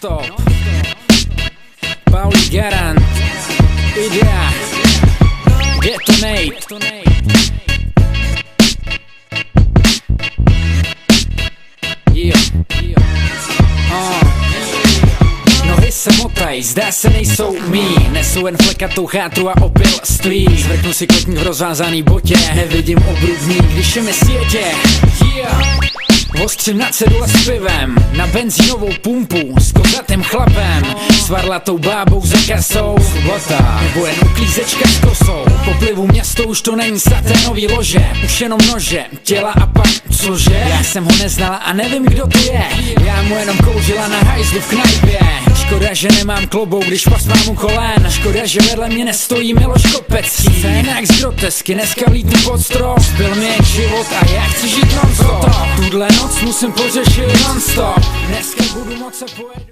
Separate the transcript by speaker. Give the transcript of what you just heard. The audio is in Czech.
Speaker 1: Non-stop. Pauli Garant, Idea, Detonate. Nohy se motaj, zdá se nejsou mý. Nesou jen flekatou chátru a opilství. Zvrknu si kotník v rozvázaný botě. Nevidím obrubník, když je mi světě. Ostřím na cedule s pivem, na benzínovou pumpu s kozatým chlapem, s varlatou bábou za kasou, sobota, nebo jen uklízečka s kosou. Po plivu město už to není saténový lože, už jenom nože, těla a pak cože? Já jsem ho neznala a nevím, kdo to je. Já mu jenom kouřila na hajzlu v knajpě. Škoda, že nemám klobouk, když pas mám u kolen. Škoda, že vedle mě nestojí Miloš Kopecký. Scénák z grotesky, dneska vlítnu pod strop. Zbyl mi jen život a já chci žít non-stop. Tuhle noc musím pořešit non-stop. Dneska budu moc se pojedu.